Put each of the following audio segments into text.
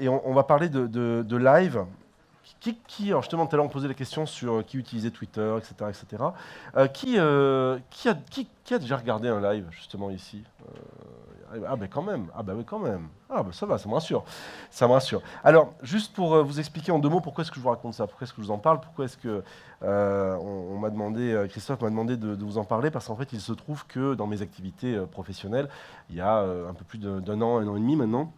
Et on va parler de live. Alors justement, tout à l'heure, on posait la question sur qui utilisait Twitter, etc. etc. Qui a déjà regardé un live, justement, ici? Ah ben quand même, ah ben oui quand même. Ah ben ça va, ça me rassure. Ça me rassure. Alors, juste pour vous expliquer en 2 mots pourquoi est-ce que je vous raconte ça, pourquoi est-ce que je vous en parle, pourquoi est-ce que on m'a demandé, Christophe m'a demandé de vous en parler, parce qu'en fait, il se trouve que dans mes activités professionnelles, il y a un peu plus d'un an et demi maintenant,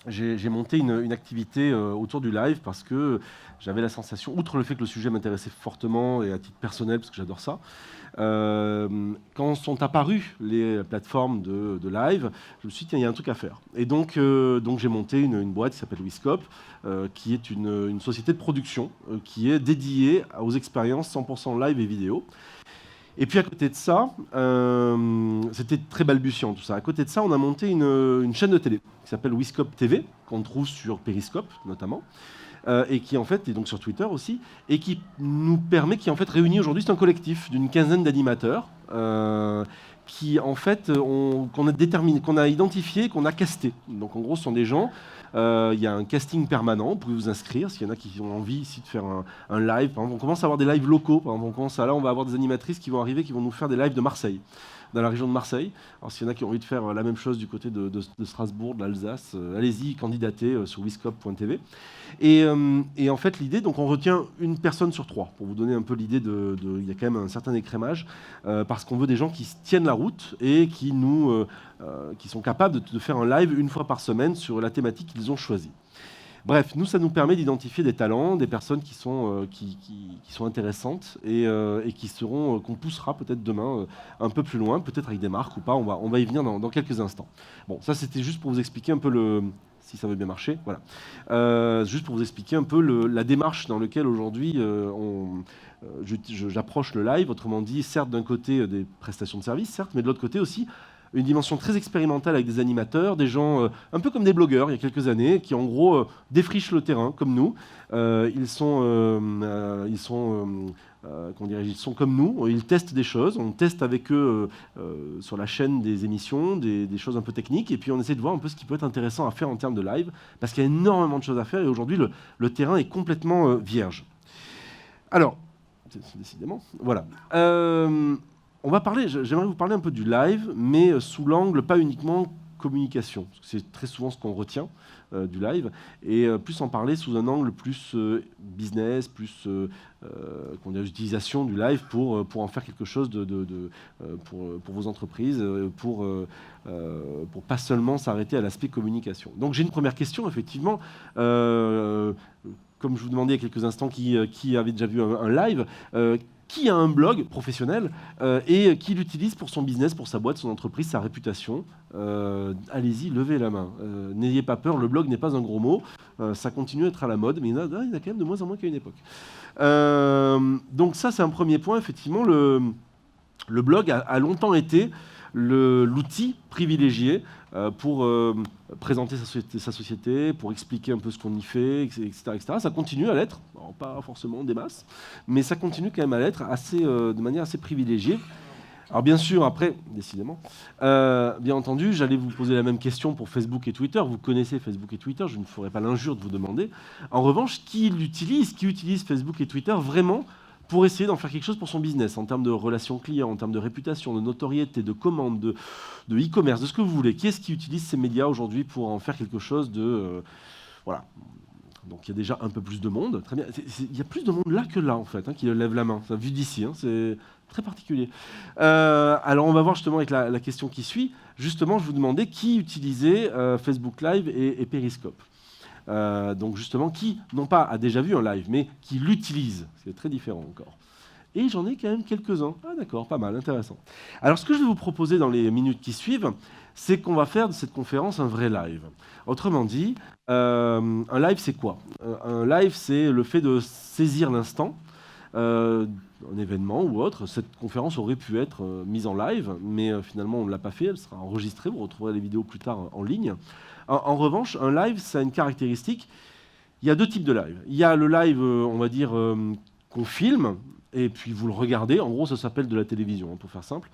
j'ai monté une activité autour du live parce que j'avais la sensation, outre le fait que le sujet m'intéressait fortement et à titre personnel, parce que j'adore ça, quand sont apparues les plateformes de live, je me suis dit, tiens, il y a un truc à faire. Et donc j'ai monté une boîte qui s'appelle Wiscope, qui est une société de production qui est dédiée aux expériences 100% live et vidéo. Et puis à côté de ça, c'était très balbutiant tout ça. À côté de ça, on a monté une chaîne de télé qui s'appelle Wiscope TV, qu'on trouve sur Periscope notamment, et qui en fait est donc sur Twitter aussi, et qui nous permet, qui en fait réunit aujourd'hui, c'est un collectif d'une quinzaine d'animateurs qui en fait qu'on a déterminé, qu'on a identifié, qu'on a casté. Donc en gros, ce sont des gens. Il y a un casting permanent, vous pouvez vous inscrire s'il y en a qui ont envie ici de faire un live. Par exemple, on commence à avoir des lives locaux. Par exemple, on va avoir des animatrices qui vont arriver, qui vont nous faire des lives de Marseille, dans la région de Marseille. Alors s'il y en a qui ont envie de faire la même chose du côté de Strasbourg, de l'Alsace, allez-y, candidatez sur wiscope.tv. Et en fait, l'idée, donc on retient une personne sur 3, pour vous donner un peu l'idée il y a quand même un certain écrémage, parce qu'on veut des gens qui tiennent la route et qui sont capables de faire un live une fois par semaine sur la thématique qu'ils ont choisie. Bref, nous, ça nous permet d'identifier des talents, des personnes qui sont intéressantes et qu'on poussera peut-être demain un peu plus loin, peut-être avec des marques ou pas, on va y venir dans quelques instants. Bon, ça c'était juste pour vous expliquer un peu si ça veut bien marcher, voilà. Juste pour vous expliquer un peu la démarche dans laquelle aujourd'hui j'approche le live, autrement dit, certes d'un côté des prestations de services, certes, mais de l'autre côté aussi une dimension très expérimentale avec des animateurs, des gens un peu comme des blogueurs il y a quelques années, qui en gros défrichent le terrain comme nous. Ils sont comme nous, ils testent des choses, on teste avec eux sur la chaîne des émissions, des choses un peu techniques, et puis on essaie de voir un peu ce qui peut être intéressant à faire en termes de live, parce qu'il y a énormément de choses à faire, et aujourd'hui le terrain est complètement vierge. Alors, décidément, voilà. J'aimerais vous parler un peu du live, mais sous l'angle pas uniquement communication, parce que c'est très souvent ce qu'on retient du live, et plus en parler sous un angle plus business, plus utilisation du live pour en faire quelque chose pour vos entreprises, pour pas seulement s'arrêter à l'aspect communication. Donc j'ai une première question, effectivement. Comme je vous demandais il y a quelques instants qui avait déjà vu un live, qui a un blog professionnel et qui l'utilise pour son business, pour sa boîte, son entreprise, sa réputation. Allez-y, levez la main. N'ayez pas peur, le blog n'est pas un gros mot. Ça continue à être à la mode, mais il y en a quand même de moins en moins qu'à une époque. Donc ça, c'est un premier point. Effectivement, le blog a longtemps été l'outil privilégié pour présenter sa société, pour expliquer un peu ce qu'on y fait, etc., etc. Ça continue à l'être, pas forcément des masses, mais ça continue quand même à l'être de manière assez privilégiée. Alors bien sûr, après, décidément, bien entendu, j'allais vous poser la même question pour Facebook et Twitter. Vous connaissez Facebook et Twitter, je ne ferai pas l'injure de vous demander. En revanche, qui utilise Facebook et Twitter vraiment pour essayer d'en faire quelque chose pour son business, en termes de relations clients, en termes de réputation, de notoriété, de commandes, de e-commerce, de ce que vous voulez. Qui est-ce qui utilise ces médias aujourd'hui pour en faire quelque chose de... voilà. Donc il y a déjà un peu plus de monde. Très bien. Il y a plus de monde là que là, en fait, qui lève la main. Ça, vu d'ici, c'est très particulier. Alors on va voir justement avec la question qui suit. Justement, je vous demandais qui utilisait Facebook Live et Periscope. Donc justement, qui, non pas a déjà vu un live, mais qui l'utilise. C'est très différent encore. Et j'en ai quand même quelques-uns. Ah d'accord, pas mal, intéressant. Alors ce que je vais vous proposer dans les minutes qui suivent, c'est qu'on va faire de cette conférence un vrai live. Autrement dit, un live, c'est quoi ? Un live, c'est le fait de saisir l'instant, un événement ou autre. Cette conférence aurait pu être mise en live, mais finalement, on ne l'a pas fait. Elle sera enregistrée. Vous retrouverez les vidéos plus tard en ligne. En revanche, un live, ça a une caractéristique. Il y a 2 types de live. Il y a le live, on va dire, qu'on filme, et puis vous le regardez. En gros, ça s'appelle de la télévision, pour faire simple.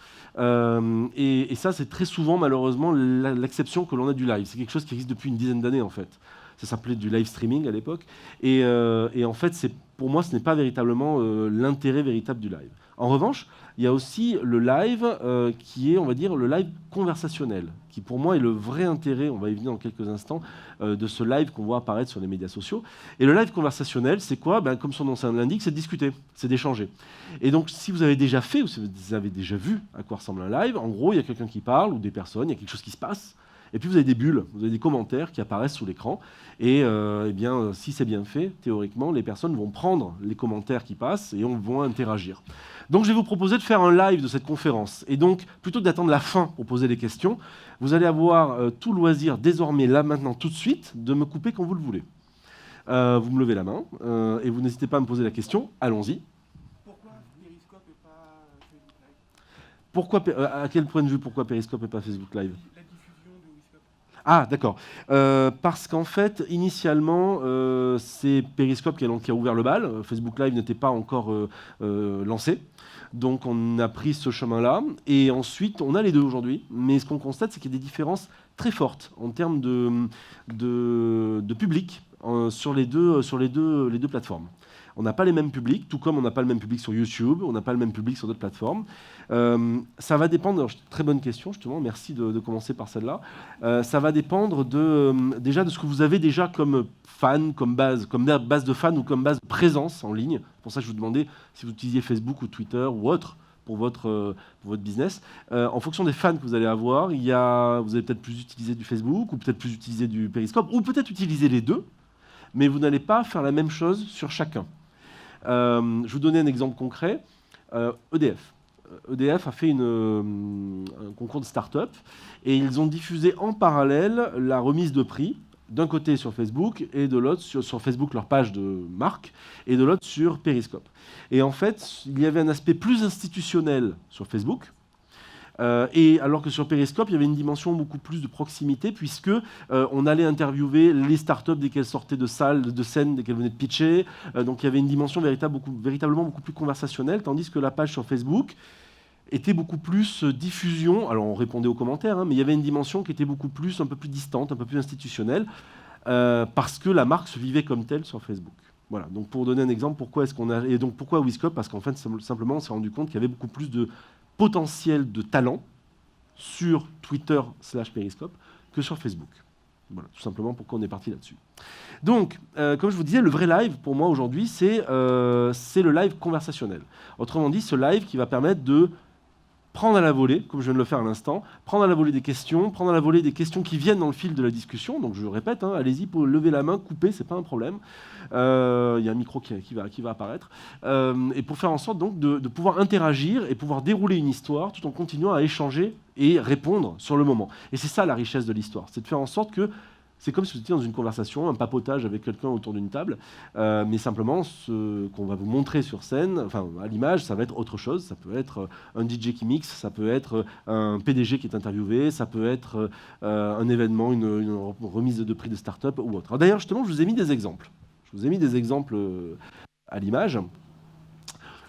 Et ça, c'est très souvent, malheureusement, l'exception que l'on a du live. C'est quelque chose qui existe depuis une dizaine d'années, en fait. Ça s'appelait du live streaming à l'époque. Et en fait, pour moi, ce n'est pas véritablement l'intérêt véritable du live. En revanche, il y a aussi le live qui est, on va dire, le live conversationnel, qui pour moi est le vrai intérêt, on va y venir dans quelques instants, de ce live qu'on voit apparaître sur les médias sociaux. Et le live conversationnel, c'est quoi? Comme son nom l'indique, c'est de discuter, c'est d'échanger. Et donc, si vous avez déjà fait ou si vous avez déjà vu à quoi ressemble un live, en gros, il y a quelqu'un qui parle ou des personnes, il y a quelque chose qui se passe. Et puis vous avez des bulles, vous avez des commentaires qui apparaissent sous l'écran. Et eh bien, si c'est bien fait, théoriquement, les personnes vont prendre les commentaires qui passent et vont interagir. Donc je vais vous proposer de faire un live de cette conférence. Et donc, plutôt que d'attendre la fin pour poser des questions, vous allez avoir tout loisir, désormais, là, maintenant, tout de suite, de me couper quand vous le voulez. Vous me levez la main et vous n'hésitez pas à me poser la question. Allons-y. Pourquoi Periscope et pas Facebook Live? À quel point de vue, pourquoi Periscope et pas Facebook Live? La diffusion de Wiscope. Ah, d'accord. Parce qu'en fait, initialement, c'est Periscope qui a ouvert le bal. Facebook Live n'était pas encore lancé. Donc, on a pris ce chemin-là. Et ensuite, on a les deux aujourd'hui. Mais ce qu'on constate, c'est qu'il y a des différences très fortes en termes de public sur les deux plateformes. On n'a pas les mêmes publics, tout comme on n'a pas le même public sur YouTube, on n'a pas le même public sur d'autres plateformes. Ça va dépendre, alors, très bonne question justement, merci de commencer par celle-là. Ça va dépendre déjà de ce que vous avez déjà comme fan, comme base de fan ou comme base de présence en ligne. C'est pour ça que je vous demandais si vous utilisiez Facebook ou Twitter ou autre pour votre business. En fonction des fans que vous allez avoir, vous allez peut-être plus utiliser du Facebook ou peut-être plus utiliser du Periscope ou peut-être utiliser les deux, mais vous n'allez pas faire la même chose sur chacun. Je vais vous donner un exemple concret. EDF. EDF a fait un concours de start-up et ils ont diffusé en parallèle la remise de prix, d'un côté sur Facebook et de l'autre sur Facebook, leur page de marque, et de l'autre sur Periscope. Et en fait, il y avait un aspect plus institutionnel sur Facebook, et alors que sur Periscope, il y avait une dimension beaucoup plus de proximité, puisque on allait interviewer les startups dès qu'elles sortaient de scène, dès qu'elles venaient de pitcher. Donc il y avait une dimension véritablement beaucoup plus conversationnelle, tandis que la page sur Facebook était beaucoup plus diffusion. Alors on répondait aux commentaires, mais il y avait une dimension qui était un peu plus distante, un peu plus institutionnelle, parce que la marque se vivait comme telle sur Facebook. Voilà, donc pour donner un exemple, pourquoi Wiscope? Parce qu'en fait, simplement, on s'est rendu compte qu'il y avait beaucoup plus de potentiel de talent sur Twitter /Periscope que sur Facebook. Voilà, tout simplement pourquoi on est parti là-dessus. Donc, comme je vous disais, le vrai live, pour moi, aujourd'hui, c'est le live conversationnel. Autrement dit, ce live qui va permettre de prendre à la volée, comme je viens de le faire à l'instant, prendre à la volée des questions, prendre à la volée des questions qui viennent dans le fil de la discussion. Donc je répète, allez-y, pour lever la main, couper, c'est pas un problème. Il y a un micro qui va apparaître. Et pour faire en sorte donc de pouvoir interagir et pouvoir dérouler une histoire tout en continuant à échanger et répondre sur le moment. Et c'est ça la richesse de l'histoire, c'est de faire en sorte que c'est comme si vous étiez dans une conversation, un papotage avec quelqu'un autour d'une table, mais simplement ce qu'on va vous montrer sur scène, enfin à l'image, ça va être autre chose. Ça peut être un DJ qui mixe, ça peut être un PDG qui est interviewé, ça peut être un événement, une remise de prix de start-up ou autre. D'ailleurs, justement, je vous ai mis des exemples. Je vous ai mis des exemples à l'image.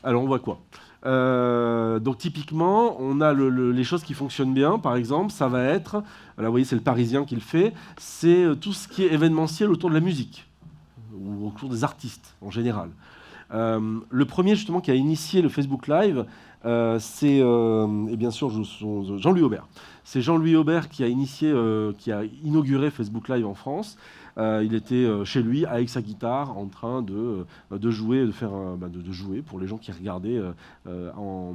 Alors, on voit quoi? Donc typiquement, on a les choses qui fonctionnent bien, par exemple, ça va être, là vous voyez c'est le Parisien qui le fait, c'est tout ce qui est événementiel autour de la musique, ou autour des artistes en général. Le premier justement qui a initié le Facebook Live, c'est et bien sûr Jean-Louis Aubert. C'est Jean-Louis Aubert qui a inauguré Facebook Live en France. Il était chez lui avec sa guitare en train de jouer, de jouer pour les gens qui regardaient en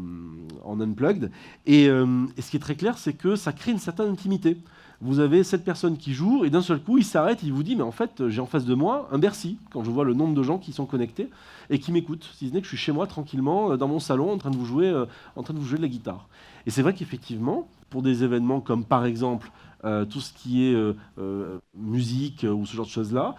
unplugged. Et ce qui est très clair, c'est que ça crée une certaine intimité. Vous avez cette personne qui joue et d'un seul coup, il s'arrête, il vous dit, mais en fait, j'ai en face de moi un Bercy, quand je vois le nombre de gens qui sont connectés et qui m'écoutent, si ce n'est que je suis chez moi tranquillement, dans mon salon, en train de vous jouer de la guitare. Et c'est vrai qu'effectivement, pour des événements comme par exemple tout ce qui est musique ou ce genre de choses-là,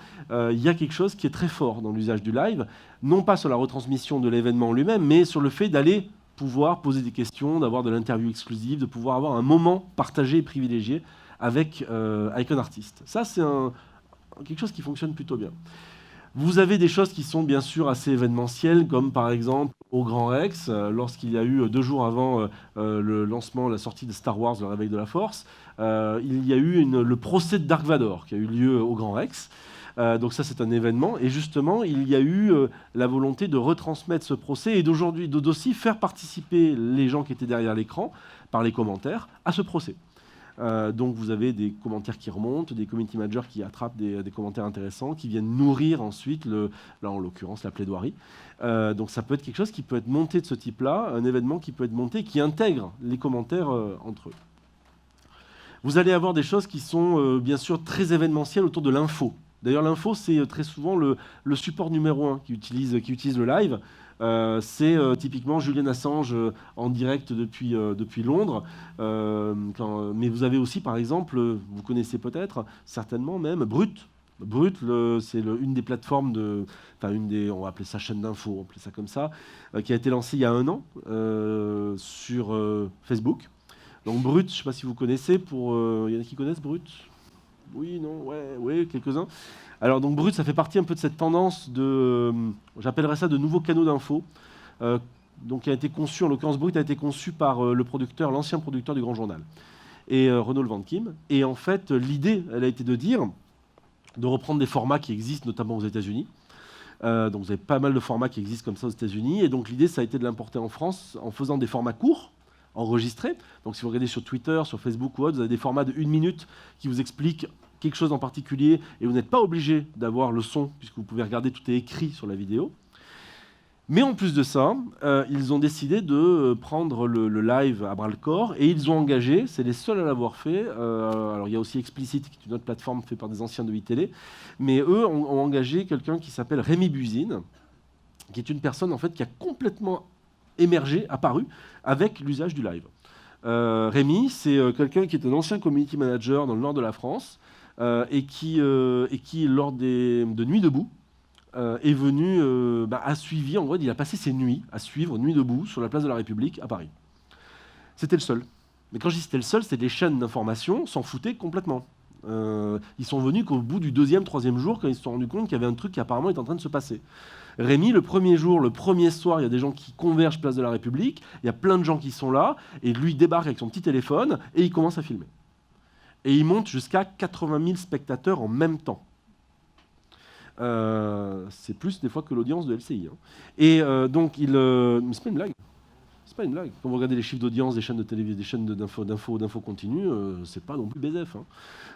il y a quelque chose qui est très fort dans l'usage du live, non pas sur la retransmission de l'événement lui-même, mais sur le fait d'aller pouvoir poser des questions, d'avoir de l'interview exclusive, de pouvoir avoir un moment partagé et privilégié avec un artiste. Ça, c'est quelque chose qui fonctionne plutôt bien. Vous avez des choses qui sont bien sûr assez événementielles, comme par exemple au Grand Rex, lorsqu'il y a eu 2 jours avant la sortie de Star Wars, le réveil de la Force, il y a eu le procès de Dark Vador qui a eu lieu au Grand Rex. Donc ça, c'est un événement. Et justement, il y a eu la volonté de retransmettre ce procès et d'aussi faire participer les gens qui étaient derrière l'écran, par les commentaires, à ce procès. Donc vous avez des commentaires qui remontent, des community managers qui attrapent des commentaires intéressants, qui viennent nourrir ensuite, là en l'occurrence, la plaidoirie. Donc ça peut être quelque chose qui peut être monté de ce type-là, un événement qui peut être monté, qui intègre les commentaires entre eux. Vous allez avoir des choses qui sont bien sûr très événementielles autour de l'info. D'ailleurs, l'info, c'est très souvent le support numéro 1 qui utilise le live. C'est typiquement Julian Assange en direct depuis Londres. Mais vous avez aussi, par exemple, vous connaissez peut-être, certainement même, Brut. Brut, c'est une des plateformes on va appeler ça chaîne d'info, on va appeler ça comme ça, qui a été lancée il y a 1 an sur Facebook. Donc Brut, je ne sais pas si vous connaissez, il y en a qui connaissent Brut? Oui, non, ouais, quelques-uns. Alors donc Brut, ça fait partie un peu de cette tendance j'appellerais ça de nouveaux canaux d'info, donc qui a été conçu, en l'occurrence Brut a été conçu par l'ancien producteur du Grand Journal, et Renaud Van Kim. Et en fait, l'idée, elle a été de reprendre des formats qui existent notamment aux États-Unis. Donc vous avez pas mal de formats qui existent comme ça aux États-Unis, et donc l'idée, ça a été de l'importer en France en faisant des formats courts, enregistrés. Donc si vous regardez sur Twitter, sur Facebook ou autre, vous avez des formats de 1 minute qui vous expliquent quelque chose en particulier, et vous n'êtes pas obligé d'avoir le son, puisque vous pouvez regarder, tout est écrit sur la vidéo. Mais en plus de ça, ils ont décidé de prendre le live à bras-le-corps, et ils ont engagé, c'est les seuls à l'avoir fait, alors il y a aussi Explicit, qui est une autre plateforme faite par des anciens de iTélé, mais eux ont engagé quelqu'un qui s'appelle Rémi Buzine, qui est une personne en fait qui a complètement émergé, apparu, avec l'usage du live. Rémi, c'est quelqu'un qui est un ancien community manager dans le nord de la France, et qui, lors de Nuits debout, est venu, a suivi, en gros, il a passé ses nuits à suivre Nuits debout sur la place de la République à Paris. C'était le seul. Mais quand je dis c'était le seul, c'est les chaînes d'information s'en foutaient complètement. Ils sont venus qu'au bout du 2e, 3e jour, quand ils se sont rendus compte qu'il y avait un truc qui apparemment était en train de se passer. Rémi, le premier jour, le premier soir, il y a des gens qui convergent place de la République, il y a plein de gens qui sont là, et lui débarque avec son petit téléphone, et il commence à filmer. Et il monte jusqu'à 80 000 spectateurs en même temps. C'est plus des fois que l'audience de LCI. Hein. Et donc, mais c'est pas une blague. C'est pas une blague. Quand vous regardez les chiffres d'audience des chaînes de télévision, des chaînes d'info continue, c'est pas non plus BZF. Hein.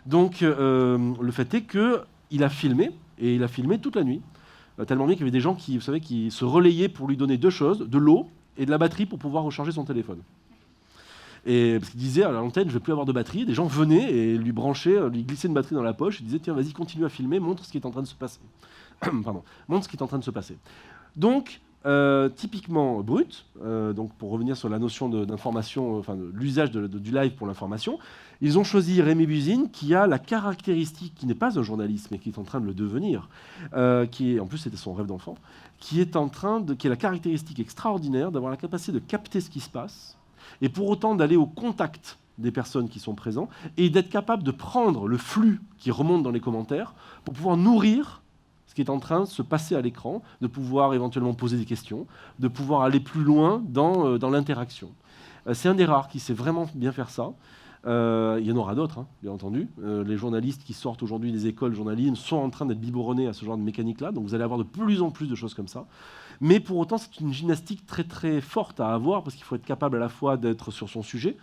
Donc, le fait est qu'il a filmé, et il a filmé toute la nuit. Tellement bien qu'il y avait des gens qui se relayaient pour lui donner 2 choses, de l'eau et de la batterie pour pouvoir recharger son téléphone. Et parce qu'il disait à l'antenne, je ne vais plus avoir de batterie. Des gens venaient et lui branchaient, lui glissaient une batterie dans la poche. Il disait, tiens, vas-y, continue à filmer, montre ce qui est en train de se passer. Pardon, montre ce qui est en train de se passer. Donc, typiquement Brut, donc pour revenir sur la notion d'information, l'usage du live pour l'information, ils ont choisi Rémi Buzine, qui a la caractéristique, qui n'est pas un journaliste, mais qui est en train de le devenir, en plus c'était son rêve d'enfant, qui est la caractéristique extraordinaire d'avoir la capacité de capter ce qui se passe, et pour autant d'aller au contact des personnes qui sont présentes, et d'être capable de prendre le flux qui remonte dans les commentaires pour pouvoir nourrir ce qui est en train de se passer à l'écran, de pouvoir éventuellement poser des questions, de pouvoir aller plus loin dans l'interaction. C'est un des rares qui sait vraiment bien faire ça. Il y en aura d'autres, hein, bien entendu. Les journalistes qui sortent aujourd'hui des écoles journalistes sont en train d'être biberonnés à ce genre de mécanique-là, donc vous allez avoir de plus en plus de choses comme ça. Mais pour autant, c'est une gymnastique très très forte à avoir, parce qu'il faut être capable à la fois d'être sur son sujet,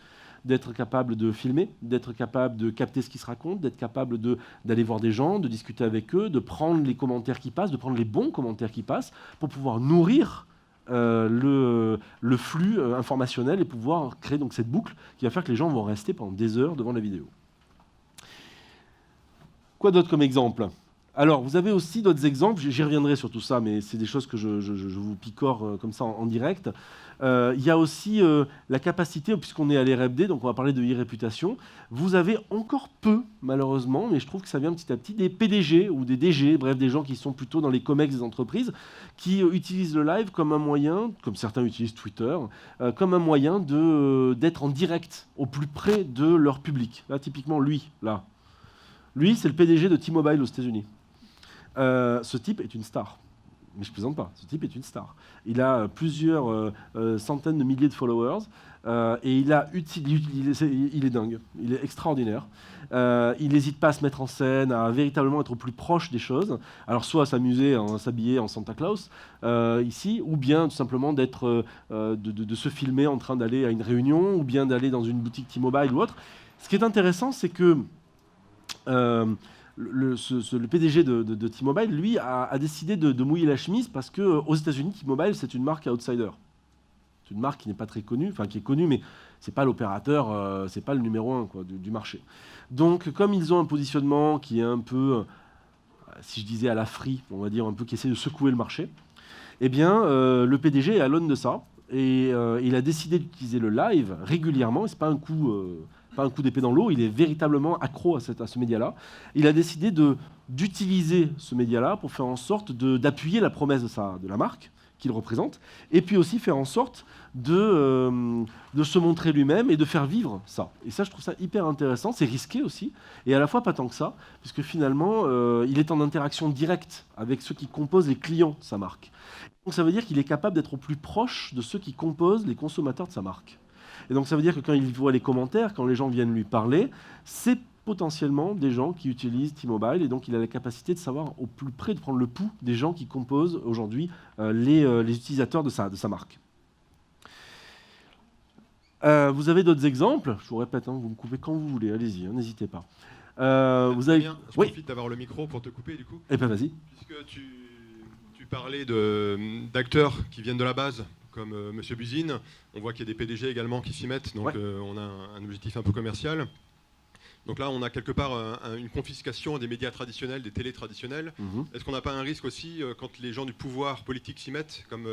d'être capable de filmer, d'être capable de capter ce qui se raconte, d'être capable d'aller voir des gens, de discuter avec eux, de prendre les commentaires qui passent, de prendre les bons commentaires qui passent, pour pouvoir nourrir le flux informationnel et pouvoir créer donc cette boucle qui va faire que les gens vont rester pendant des heures devant la vidéo. Quoi d'autre comme exemple ? Alors, vous avez aussi d'autres exemples, j'y reviendrai sur tout ça, mais c'est des choses que je vous picore comme ça en direct. Il y a aussi la capacité, puisqu'on est à l'RFD, donc on va parler de e-réputation, vous avez encore peu, malheureusement, mais je trouve que ça vient petit à petit, des PDG ou des DG, bref, des gens qui sont plutôt dans les COMEX des entreprises, qui utilisent le live comme un moyen, comme certains utilisent Twitter, comme un moyen d'être en direct, au plus près de leur public. Là, typiquement, lui, c'est le PDG de T-Mobile aux États-Unis. Ce type est une star. Mais je plaisante pas, ce type est une star. Il a plusieurs centaines de milliers de followers et il est dingue, il est extraordinaire. Il n'hésite pas à se mettre en scène, à véritablement être au plus proche des choses. Alors soit à s'amuser, à s'habiller en Santa Claus ici, ou bien tout simplement de se filmer en train d'aller à une réunion, ou bien d'aller dans une boutique T-Mobile ou autre. Ce qui est intéressant, c'est que le PDG de T-Mobile, lui, a décidé de mouiller la chemise parce qu'aux États-Unis, T-Mobile, c'est une marque outsider. C'est une marque qui n'est pas très connue, enfin qui est connue, mais c'est pas l'opérateur, c'est pas le numéro 1 du marché. Donc, comme ils ont un positionnement qui est un peu, si je disais à la Free, on va dire un peu qui essaie de secouer le marché, eh bien, le PDG est à l'aune de ça et il a décidé d'utiliser le live régulièrement. Et c'est pas un coup d'épée dans l'eau, il est véritablement accro à ce média-là. Il a décidé d'utiliser ce média-là pour faire en sorte d'appuyer la promesse de la marque qu'il représente, et puis aussi faire en sorte de se montrer lui-même et de faire vivre ça. Et ça, je trouve ça hyper intéressant, c'est risqué aussi, et à la fois pas tant que ça, puisque finalement, il est en interaction directe avec ceux qui composent les clients de sa marque. Donc ça veut dire qu'il est capable d'être au plus proche de ceux qui composent les consommateurs de sa marque. Et donc ça veut dire que quand il voit les commentaires, quand les gens viennent lui parler, c'est potentiellement des gens qui utilisent T-Mobile, et donc il a la capacité de savoir au plus près, de prendre le pouls des gens qui composent aujourd'hui les utilisateurs de sa marque. Vous avez d'autres exemples, je vous répète, vous me coupez quand vous voulez, allez-y, n'hésitez pas. Vous avez... Bien, je profite d'avoir le micro pour te couper du coup. Eh bien vas-y. Puisque tu parlais d'acteurs qui viennent de la base, comme Monsieur Buzine, on voit qu'il y a des PDG également qui s'y mettent, donc on a un objectif un peu commercial. Donc là, on a quelque part une confiscation des médias traditionnels, des télés traditionnelles. Est-ce qu'on n'a pas un risque aussi quand les gens du pouvoir politique s'y mettent, comme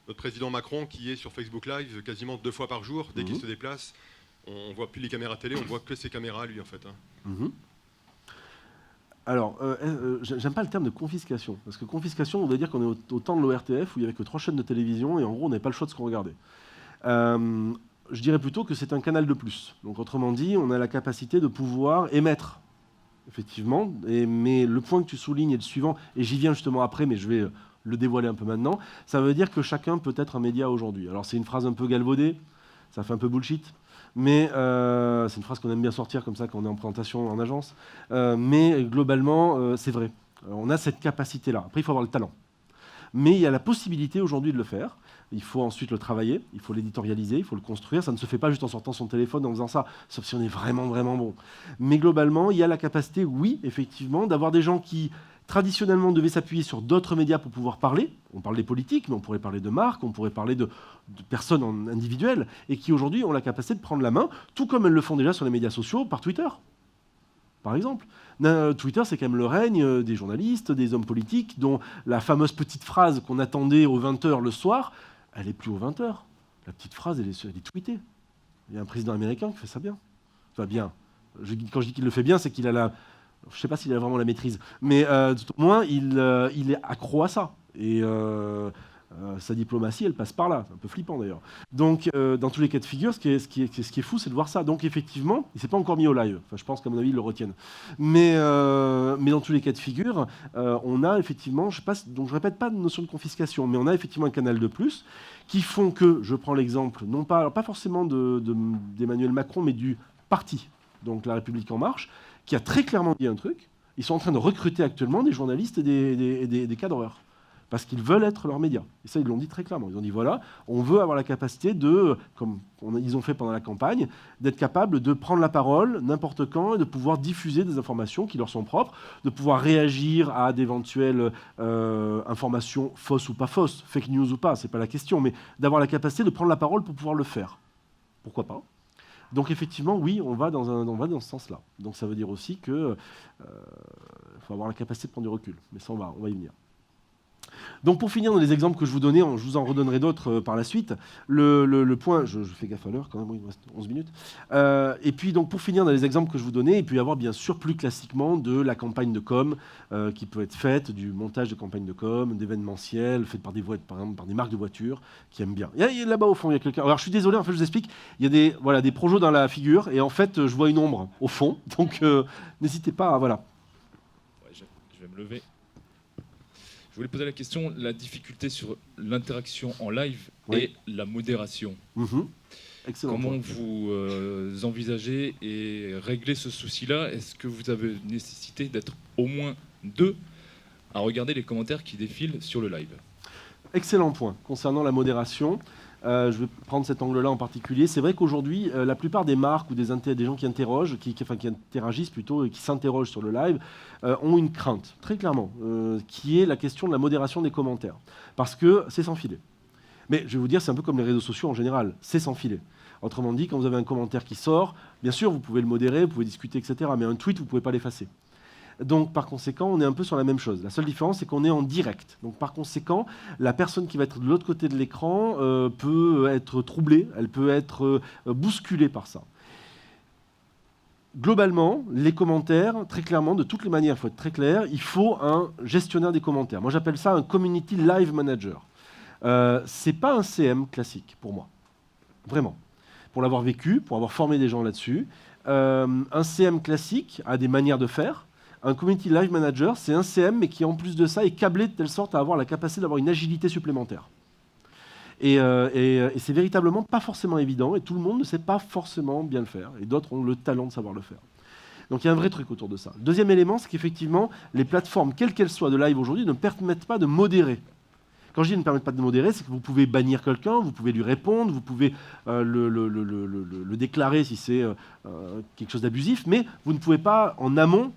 notre président Macron qui est sur Facebook Live quasiment 2 fois par jour, dès qu'il se déplace, on ne voit plus les caméras télé, on voit que ses caméras lui en fait. Alors, j'aime pas le terme de confiscation, parce que confiscation, on va dire qu'on est au temps de l'ORTF où il n'y avait que 3 chaînes de télévision et en gros, on n'avait pas le choix de ce qu'on regardait. Je dirais plutôt que c'est un canal de plus. Donc, autrement dit, on a la capacité de pouvoir émettre, effectivement. Mais le point que tu soulignes est le suivant, et j'y viens justement après, mais je vais le dévoiler un peu maintenant. Ça veut dire que chacun peut être un média aujourd'hui. Alors, c'est une phrase un peu galvaudée, ça fait un peu bullshit, mais c'est une phrase qu'on aime bien sortir comme ça quand on est en présentation en agence. Mais globalement, c'est vrai. On a cette capacité-là. Après, il faut avoir le talent. Mais il y a la possibilité aujourd'hui de le faire. Il faut ensuite le travailler, il faut l'éditorialiser, il faut le construire. Ça ne se fait pas juste en sortant son téléphone en faisant ça, sauf si on est vraiment, vraiment bon. Mais globalement, il y a la capacité, oui, effectivement, d'avoir des gens qui, traditionnellement, devaient s'appuyer sur d'autres médias pour pouvoir parler. On parle des politiques, mais on pourrait parler de marques, on pourrait parler de personnes individuelles, et qui, aujourd'hui, ont la capacité de prendre la main, tout comme elles le font déjà sur les médias sociaux, par Twitter, par exemple. Twitter, c'est quand même le règne des journalistes, des hommes politiques, dont la fameuse petite phrase qu'on attendait aux 20h le soir, elle n'est plus aux 20h. La petite phrase, elle est tweetée. Il y a un président américain qui fait ça bien. Enfin, bien. Quand je dis qu'il le fait bien, c'est qu'il a la... Je ne sais pas s'il a vraiment la maîtrise. Mais tout au moins, il est accro à ça. Et sa diplomatie, elle passe par là. C'est un peu flippant, d'ailleurs. Donc, dans tous les cas de figure, ce qui est fou, c'est de voir ça. Donc, effectivement, il ne s'est pas encore mis au live. Enfin, je pense qu'à mon avis, ils le retiennent. Mais dans tous les cas de figure, on a effectivement, je ne répète pas de notion de confiscation, mais on a effectivement un canal de plus qui font que, je prends l'exemple, non pas, alors pas forcément d'Emmanuel Macron, mais du parti, donc La République En Marche, qui a très clairement dit un truc. Ils sont en train de recruter actuellement des journalistes et des cadreurs, parce qu'ils veulent être leurs médias. Et ça, ils l'ont dit très clairement. Ils ont dit, voilà, on veut avoir la capacité de, comme ils ont fait pendant la campagne, d'être capable de prendre la parole n'importe quand et de pouvoir diffuser des informations qui leur sont propres, de pouvoir réagir à d'éventuelles informations fausses ou pas fausses, fake news ou pas, c'est pas la question, mais d'avoir la capacité de prendre la parole pour pouvoir le faire. Pourquoi pas ? Donc effectivement, oui, on va dans ce sens-là. Donc ça veut dire aussi qu'il faut avoir la capacité de prendre du recul. Mais ça, on va y venir. Donc pour finir dans les exemples que je vous donnais, je vous en redonnerai d'autres par la suite. Le point, je fais gaffe à l'heure quand même, il me reste 11 minutes. Et puis donc pour finir dans les exemples que je vous donnais, il peut y avoir bien sûr plus classiquement de la campagne de com qui peut être faite, du montage de campagne de com, d'événementiel, fait par par exemple par des marques de voitures qui aiment bien. Là-bas au fond, il y a quelqu'un. Alors je suis désolé, en fait je vous explique, il y a des projets dans la figure et en fait je vois une ombre au fond, donc n'hésitez pas à... Voilà. Ouais, je vais me lever. Je voulais poser la question, la difficulté sur l'interaction en live Oui. et la modération. Excellent. Comment point. vous envisagez et réglez ce souci-là? Est-ce que vous avez nécessité d'être au moins 2 à regarder les commentaires qui défilent sur le live? Excellent point. Concernant la modération, je vais prendre cet angle-là en particulier. C'est vrai qu'aujourd'hui, la plupart des marques ou des gens qui interrogent, qui interagissent plutôt et qui s'interrogent sur le live, ont une crainte, très clairement, qui est la question de la modération des commentaires. Parce que c'est sans filet. Mais je vais vous dire, c'est un peu comme les réseaux sociaux en général, c'est sans filet. Autrement dit, quand vous avez un commentaire qui sort, bien sûr, vous pouvez le modérer, vous pouvez discuter, etc. Mais un tweet, vous ne pouvez pas l'effacer. Donc, par conséquent, on est un peu sur la même chose. La seule différence, c'est qu'on est en direct. Donc, par conséquent, la personne qui va être de l'autre côté de l'écran peut être troublée, elle peut être bousculée par ça. Globalement, les commentaires, très clairement, de toutes les manières, il faut être très clair, il faut un gestionnaire des commentaires. Moi, j'appelle ça un Community Live Manager. C'est pas un CM classique, pour moi. Vraiment. Pour l'avoir vécu, pour avoir formé des gens là-dessus. Un CM classique a des manières de faire. Un Community Live Manager, c'est un CM, mais qui, en plus de ça, est câblé de telle sorte à avoir la capacité d'avoir une agilité supplémentaire. Et c'est véritablement pas forcément évident, et tout le monde ne sait pas forcément bien le faire, et d'autres ont le talent de savoir le faire. Donc il y a un vrai truc autour de ça. Le deuxième élément, c'est qu'effectivement, les plateformes, quelles qu'elles soient de live aujourd'hui, ne permettent pas de modérer. Quand je dis ne permettent pas de modérer, c'est que vous pouvez bannir quelqu'un, vous pouvez lui répondre, vous pouvez le déclarer si c'est quelque chose d'abusif, mais vous ne pouvez pas, en amont,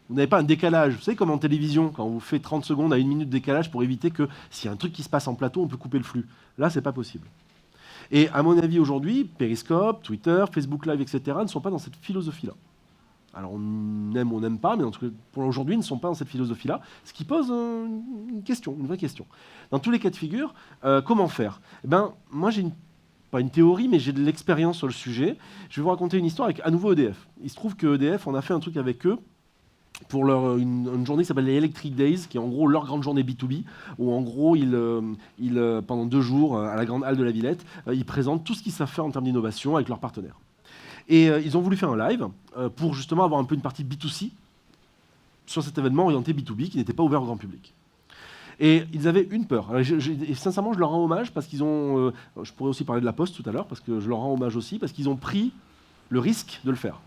vous n'avez pas un décalage. Vous savez, comme en télévision, quand on vous fait 30 secondes à 1 minute de décalage pour éviter que s'il y a un truc qui se passe en plateau, on peut couper le flux. Là, c'est pas possible. Et à mon avis, aujourd'hui, Periscope, Twitter, Facebook Live, etc., ne sont pas dans cette philosophie-là. Alors, on aime ou on n'aime pas, mais en tout cas, pour aujourd'hui, ils ne sont pas dans cette philosophie-là, ce qui pose une question, une vraie question. Dans tous les cas de figure, comment faire? Eh ben, moi, j'ai pas une théorie, mais j'ai de l'expérience sur le sujet. Je vais vous raconter une histoire avec, à nouveau, EDF. Il se trouve que EDF, on a fait un truc avec eux, pour une journée qui s'appelle les Electric Days, qui est en gros leur grande journée B2B, où en gros, pendant 2 jours, à la grande halle de la Villette, ils présentent tout ce qu'ils savent faire en termes d'innovation avec leurs partenaires. Et ils ont voulu faire un live pour justement avoir un peu une partie B2C sur cet événement orienté B2B qui n'était pas ouvert au grand public. Et ils avaient une peur. Alors, et sincèrement, je leur rends hommage parce qu'ils ont... je pourrais aussi parler de la Poste tout à l'heure, parce que je leur rends hommage aussi, parce qu'ils ont pris le risque de le faire.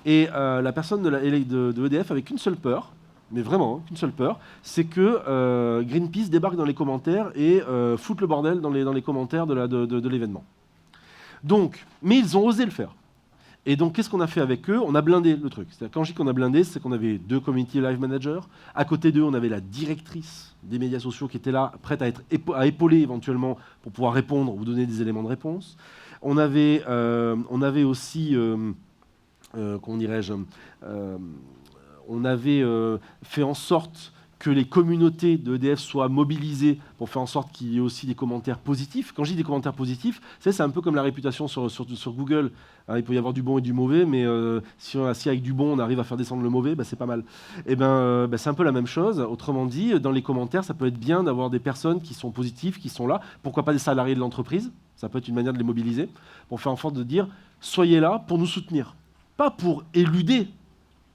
Et la personne de EDF avait qu'une seule peur, mais vraiment, qu'une seule peur, c'est que Greenpeace débarque dans les commentaires et foute le bordel dans les commentaires de l'événement. Donc, mais ils ont osé le faire. Et donc, qu'est-ce qu'on a fait avec eux? On a blindé le truc. C'est-à-dire, quand je dis qu'on a blindé, c'est qu'on avait 2 Community Live Managers. À côté d'eux, on avait la directrice des médias sociaux qui était là, prête à épauler éventuellement pour pouvoir répondre ou donner des éléments de réponse. On avait aussi... comment dirais-je, on avait fait en sorte que les communautés de EDF soient mobilisées pour faire en sorte qu'il y ait aussi des commentaires positifs. Quand je dis des commentaires positifs, c'est un peu comme la réputation sur Google. Hein, il peut y avoir du bon et du mauvais, mais si avec du bon, on arrive à faire descendre le mauvais, c'est pas mal. Et c'est un peu la même chose. Autrement dit, dans les commentaires, ça peut être bien d'avoir des personnes qui sont positives, qui sont là. Pourquoi pas des salariés de l'entreprise? Ça peut être une manière de les mobiliser pour faire en sorte de dire « soyez là pour nous soutenir ». Pas pour éluder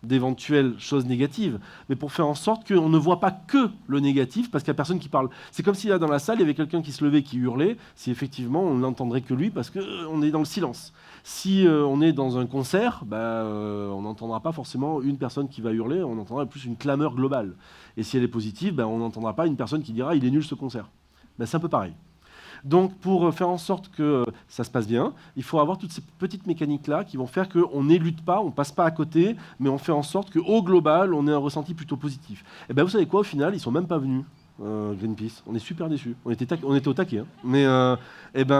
d'éventuelles choses négatives, mais pour faire en sorte qu'on ne voit pas que le négatif, parce qu'il n'y a personne qui parle. C'est comme si là, dans la salle, il y avait quelqu'un qui se levait, qui hurlait, si effectivement, on n'entendrait que lui, parce qu'on est dans le silence. Si on est dans un concert, on n'entendra pas forcément une personne qui va hurler, on entendra plus une clameur globale. Et si elle est positive, on n'entendra pas une personne qui dira « il est nul ce concert ». C'est un peu pareil. Donc, pour faire en sorte que ça se passe bien, il faut avoir toutes ces petites mécaniques-là qui vont faire qu'on n'élude pas, on ne passe pas à côté, mais on fait en sorte qu'au global, on ait un ressenti plutôt positif. Et vous savez quoi, au final, ils ne sont même pas venus, Greenpeace. On est super déçus. On était au taquet. Hein. Mais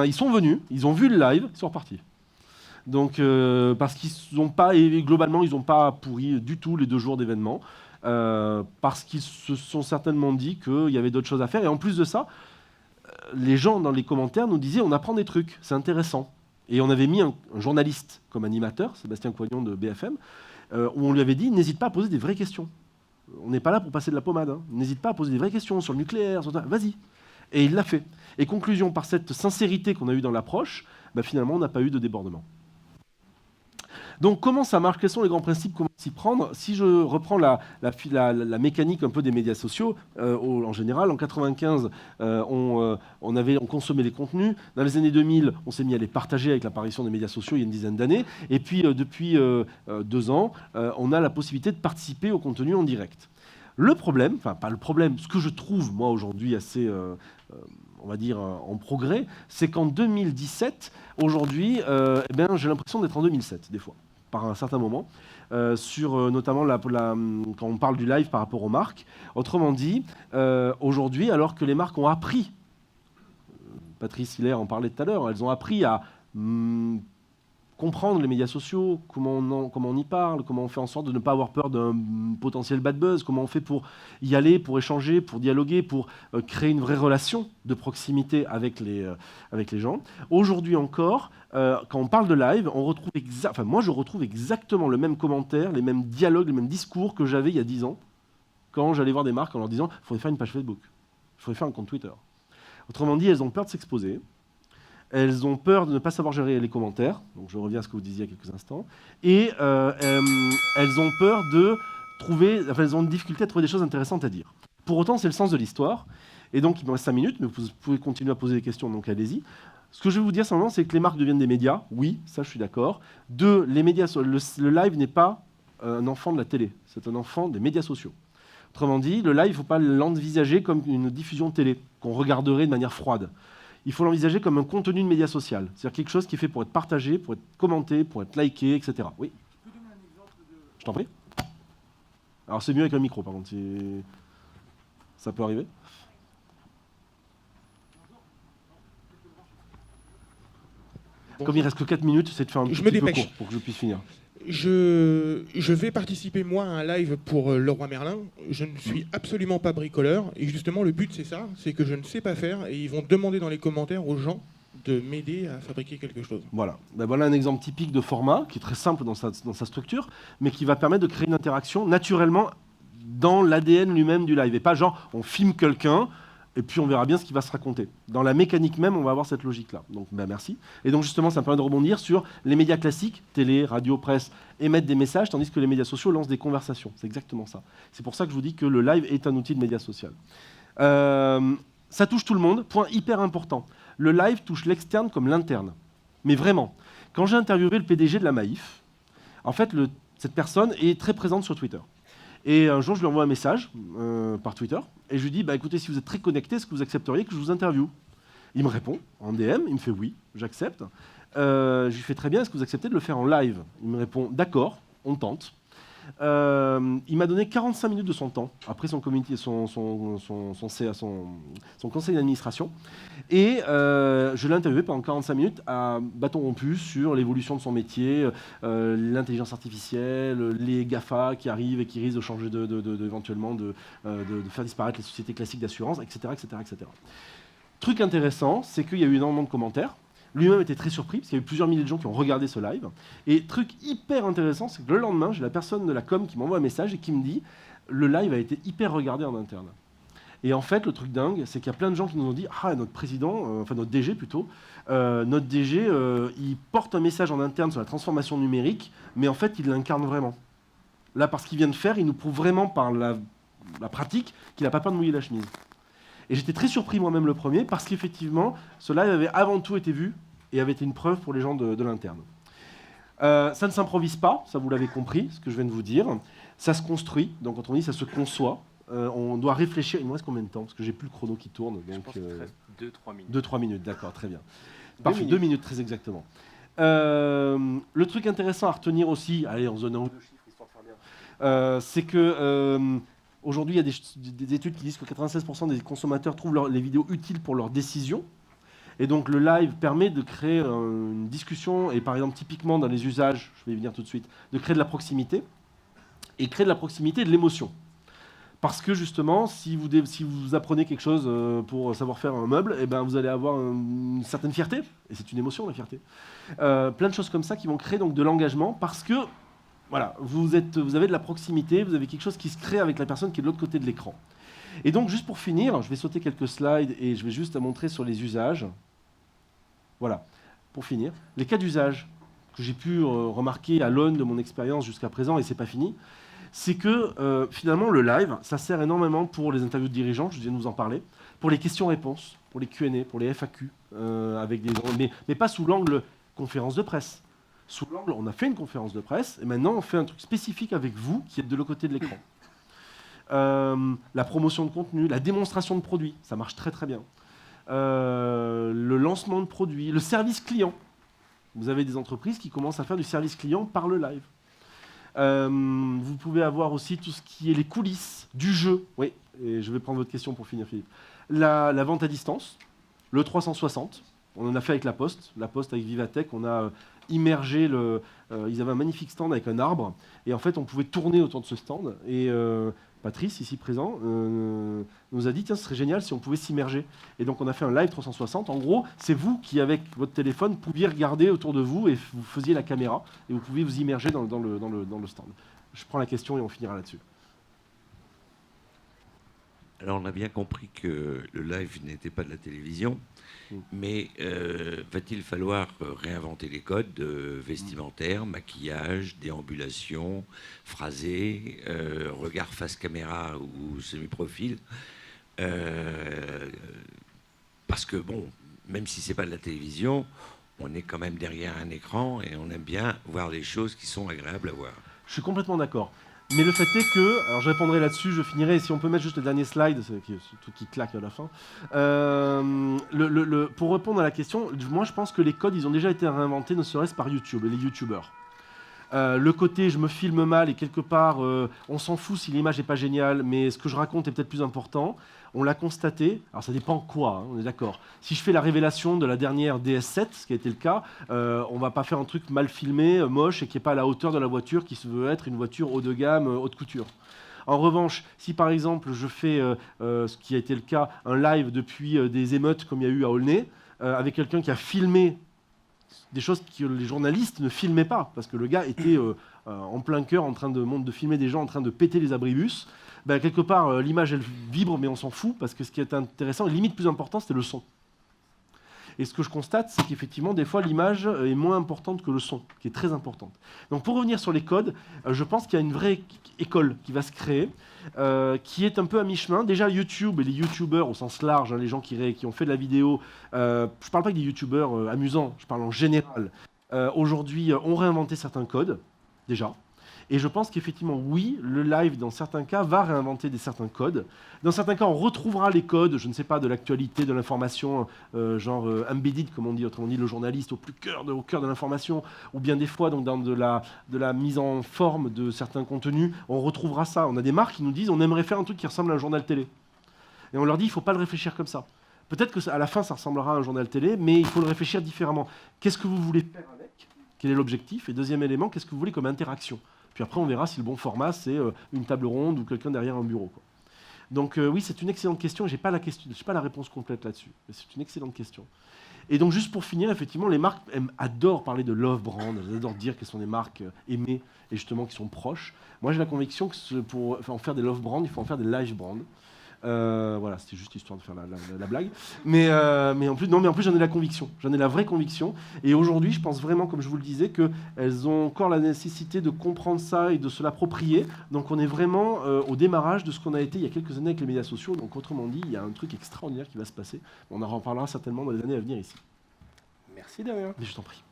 ils sont venus, ils ont vu le live, ils sont repartis. Donc, parce qu'ils n'ont pas, et globalement, ils n'ont pas pourri du tout les 2 jours d'événement, parce qu'ils se sont certainement dit qu'il y avait d'autres choses à faire. Et en plus de ça, les gens dans les commentaires nous disaient on apprend des trucs, c'est intéressant. Et on avait mis un journaliste comme animateur, Sébastien Coignon de BFM, où on lui avait dit n'hésite pas à poser des vraies questions. On n'est pas là pour passer de la pommade. Hein. N'hésite pas à poser des vraies questions sur le nucléaire, vas-y. Et il l'a fait. Et conclusion, par cette sincérité qu'on a eue dans l'approche, finalement on n'a pas eu de débordement. Donc comment ça marche? Quels sont les grands principes? Comment s'y prendre? Si je reprends la mécanique un peu des médias sociaux, en général, en 95, on consommait les contenus. Dans les années 2000, on s'est mis à les partager avec l'apparition des médias sociaux il y a une dizaine d'années. Et puis depuis 2 ans, on a la possibilité de participer au contenu en direct. Le problème, enfin pas le problème, ce que je trouve moi aujourd'hui assez... on va dire en progrès, c'est qu'en 2017, aujourd'hui, j'ai l'impression d'être en 2007, des fois, par un certain moment, sur notamment quand on parle du live par rapport aux marques. Autrement dit, aujourd'hui, alors que les marques ont appris, Patrice Hiller en parlait tout à l'heure, elles ont appris à comprendre les médias sociaux, comment on y parle, comment on fait en sorte de ne pas avoir peur d'un potentiel bad buzz, comment on fait pour y aller, pour échanger, pour dialoguer, pour créer une vraie relation de proximité avec les gens. Aujourd'hui encore, quand on parle de live, moi je retrouve exactement le même commentaire, les mêmes dialogues, les mêmes discours que j'avais il y a 10 ans, quand j'allais voir des marques en leur disant « il faudrait faire une page Facebook, il faudrait faire un compte Twitter ». Autrement dit, elles ont peur de s'exposer. Elles ont peur de ne pas savoir gérer les commentaires, donc je reviens à ce que vous disiez il y a quelques instants, et elles ont peur de elles ont une difficulté à trouver des choses intéressantes à dire. Pour autant, c'est le sens de l'histoire, et donc il me reste 5 minutes, mais vous pouvez continuer à poser des questions, donc allez-y. Ce que je vais vous dire simplement, c'est que les marques deviennent des médias, oui, ça je suis d'accord. 2, les médias, le live n'est pas un enfant de la télé, c'est un enfant des médias sociaux. Autrement dit, le live, il ne faut pas l'envisager comme une diffusion télé, qu'on regarderait de manière froide. Il faut l'envisager comme un contenu de média social. C'est-à-dire quelque chose qui est fait pour être partagé, pour être commenté, pour être liké, etc. Oui. Tu peux donner un exemple de... Je t'en prie. Alors c'est mieux avec un micro, par contre. Ça peut arriver. Bonjour. Comme il reste que 4 minutes, c'est de faire un petit peu court pour que je puisse finir. Je vais participer, moi, à un live pour Leroy Merlin. Je ne suis absolument pas bricoleur. Et justement, le but, c'est ça. C'est que je ne sais pas faire. Et ils vont demander dans les commentaires aux gens de m'aider à fabriquer quelque chose. Voilà. Ben voilà un exemple typique de format, qui est très simple dans sa structure, mais qui va permettre de créer une interaction naturellement dans l'ADN lui-même du live. Et pas genre, on filme quelqu'un, et puis on verra bien ce qui va se raconter. Dans la mécanique même, on va avoir cette logique-là. Donc merci. Et donc justement, ça me permet de rebondir sur les médias classiques, télé, radio, presse, émettent des messages, tandis que les médias sociaux lancent des conversations. C'est exactement ça. C'est pour ça que je vous dis que le live est un outil de média social. Ça touche tout le monde. Point hyper important. Le live touche l'externe comme l'interne. Mais vraiment, quand j'ai interviewé le PDG de la Maïf, en fait, cette personne est très présente sur Twitter. Et un jour, je lui envoie un message par Twitter et je lui dis écoutez, si vous êtes très connecté, est-ce que vous accepteriez que je vous interviewe? Il me répond en DM, il me fait oui, j'accepte. Je lui fais très bien, est-ce que vous acceptez de le faire en live? Il me répond d'accord, on tente. Il m'a donné 45 minutes de son temps, après son conseil d'administration. Et je l'ai interviewé pendant 45 minutes à bâton rompu sur l'évolution de son métier, l'intelligence artificielle, les GAFA qui arrivent et qui risquent de changer éventuellement de faire disparaître les sociétés classiques d'assurance, etc., etc., etc. Truc intéressant, c'est qu'il y a eu énormément de commentaires. Lui-même était très surpris, parce qu'il y a eu plusieurs milliers de gens qui ont regardé ce live. Et truc hyper intéressant, c'est que le lendemain, j'ai la personne de la com qui m'envoie un message et qui me dit « Le live a été hyper regardé en interne ». Et en fait, le truc dingue, c'est qu'il y a plein de gens qui nous ont dit « Ah, notre président, enfin notre DG plutôt, notre DG, il porte un message en interne sur la transformation numérique, mais en fait, il l'incarne vraiment. Là, parce qu'il vient de faire, il nous prouve vraiment par la pratique qu'il n'a pas peur de mouiller la chemise. » Et j'étais très surpris moi-même le premier, parce qu'effectivement, ce live avait avant tout été vu et avait été une preuve pour les gens de l'interne. Ça ne s'improvise pas, ça vous l'avez compris, ce que je viens de vous dire. Ça se construit, donc quand on dit ça se conçoit, on doit réfléchir. Il me reste combien de temps? Parce que j'ai plus le chrono qui tourne. Donc, je pense qu'il reste 2-3 minutes. 2-3 minutes, d'accord, très bien. Parfait, 2 minutes, très exactement. Le truc intéressant à retenir aussi, allez, en zone 1 ou 2 chiffres, histoire de faire bien, c'est que aujourd'hui, il y a des études qui disent que 96% des consommateurs trouvent les vidéos utiles pour leurs décisions. Et donc le live permet de créer une discussion, et par exemple typiquement dans les usages, je vais y venir tout de suite, de créer de la proximité, et créer de la proximité et de l'émotion. Parce que justement, si vous apprenez quelque chose pour savoir faire un meuble, eh ben, vous allez avoir une certaine fierté, et c'est une émotion la fierté. Plein de choses comme ça qui vont créer donc de l'engagement, parce que voilà, vous avez de la proximité, vous avez quelque chose qui se crée avec la personne qui est de l'autre côté de l'écran. Et donc, juste pour finir, je vais sauter quelques slides et je vais juste montrer sur les usages. Voilà, pour finir. Les cas d'usage. que j'ai pu remarquer à l'aune de mon expérience jusqu'à présent, et c'est pas fini, c'est que finalement le live, ça sert énormément pour les interviews de dirigeants, je viens de vous en parler, pour les questions-réponses, pour les Q&A, pour les FAQ, mais pas sous l'angle conférence de presse. Sous l'angle, on a fait une conférence de presse, et maintenant on fait un truc spécifique avec vous qui êtes de l'autre côté de l'écran. La promotion de contenu, la démonstration de produits, ça marche très très bien. Le lancement de produits, le service client. Vous avez des entreprises qui commencent à faire du service client par le live. Vous pouvez avoir aussi tout ce qui est les coulisses du jeu. Oui, et je vais prendre votre question pour finir, Philippe. La vente à distance, le 360. On en a fait avec la Poste avec Vivatech. On a immergé ils avaient un magnifique stand avec un arbre. Et en fait, on pouvait tourner autour de ce stand. Et Patrice, ici présent, nous a dit tiens, ce serait génial si on pouvait s'immerger. Et donc, on a fait un live 360. En gros, c'est vous qui, avec votre téléphone, pouviez regarder autour de vous et vous faisiez la caméra. Et vous pouviez vous immerger dans le stand. Je prends la question et on finira là-dessus. Alors, on a bien compris que le live n'était pas de la télévision, mais va-t-il falloir réinventer les codes vestimentaires, maquillage, déambulation, phrasé, regard face caméra ou semi-profil parce que, bon, même si c'est pas de la télévision, on est quand même derrière un écran et on aime bien voir des choses qui sont agréables à voir. Je suis complètement d'accord. Mais le fait est que, alors je répondrai là-dessus, je finirai, si on peut mettre juste le dernier slide, c'est ce truc qui claque à la fin. Pour répondre à la question, moi je pense que les codes, ils ont déjà été réinventés, ne serait-ce par YouTube et les YouTubeurs. Le côté je me filme mal et quelque part on s'en fout si l'image n'est pas géniale, mais ce que je raconte est peut-être plus important. On l'a constaté, alors ça dépend quoi, hein, on est d'accord. Si je fais la révélation de la dernière DS7, ce qui a été le cas, on va pas faire un truc mal filmé, moche et qui n'est pas à la hauteur de la voiture qui se veut être une voiture haut de gamme, haute couture. En revanche, si par exemple je fais, ce qui a été le cas, un live depuis des émeutes comme il y a eu à Aulnay, avec quelqu'un qui a filmé des choses que les journalistes ne filmaient pas, parce que le gars était en plein cœur en train de filmer des gens en train de péter les abribus, ben, quelque part l'image elle vibre mais on s'en fout, parce que ce qui est intéressant et limite plus important c'était le son. Et ce que je constate, c'est qu'effectivement, des fois, l'image est moins importante que le son, qui est très importante. Donc, pour revenir sur les codes, je pense qu'il y a une vraie école qui va se créer, qui est un peu à mi-chemin. Déjà, YouTube et les YouTubeurs au sens large, hein, les gens qui ont fait de la vidéo, je ne parle pas que des YouTubeurs amusants, je parle en général. Aujourd'hui, ont réinventé certains codes, déjà. Et je pense qu'effectivement, oui, le live, dans certains cas, va réinventer certains codes. Dans certains cas, on retrouvera les codes, je ne sais pas, de l'actualité, de l'information, genre embedded, comme on dit, autrement dit, le journaliste au cœur de l'information, ou bien des fois, donc, dans de la mise en forme de certains contenus, on retrouvera ça. On a des marques qui nous disent, on aimerait faire un truc qui ressemble à un journal télé. Et on leur dit, il ne faut pas le réfléchir comme ça. Peut-être qu'à la fin, ça ressemblera à un journal télé, mais il faut le réfléchir différemment. Qu'est-ce que vous voulez faire avec ? Quel est l'objectif ? Et deuxième élément, qu'est-ce que vous voulez comme interaction ? Puis après, on verra si le bon format, c'est une table ronde ou quelqu'un derrière un bureau, quoi. Donc oui, c'est une excellente question. Je n'ai pas la réponse complète là-dessus. Mais c'est une excellente question. Et donc, juste pour finir, effectivement, les marques adorent parler de love brand. Elles adorent dire qu'elles sont des marques aimées et justement qui sont proches. Moi, j'ai la conviction que pour en faire des love brands, il faut en faire des live brands. Voilà, c'était juste histoire de faire la blague. Mais en plus, j'en ai la conviction. J'en ai la vraie conviction. Et aujourd'hui, je pense vraiment, comme je vous le disais, qu'elles ont encore la nécessité de comprendre ça et de se l'approprier. Donc, on est vraiment au démarrage de ce qu'on a été il y a quelques années avec les médias sociaux. Donc, autrement dit, il y a un truc extraordinaire qui va se passer. On en reparlera certainement dans les années à venir ici. Merci Damien. Mais je t'en prie.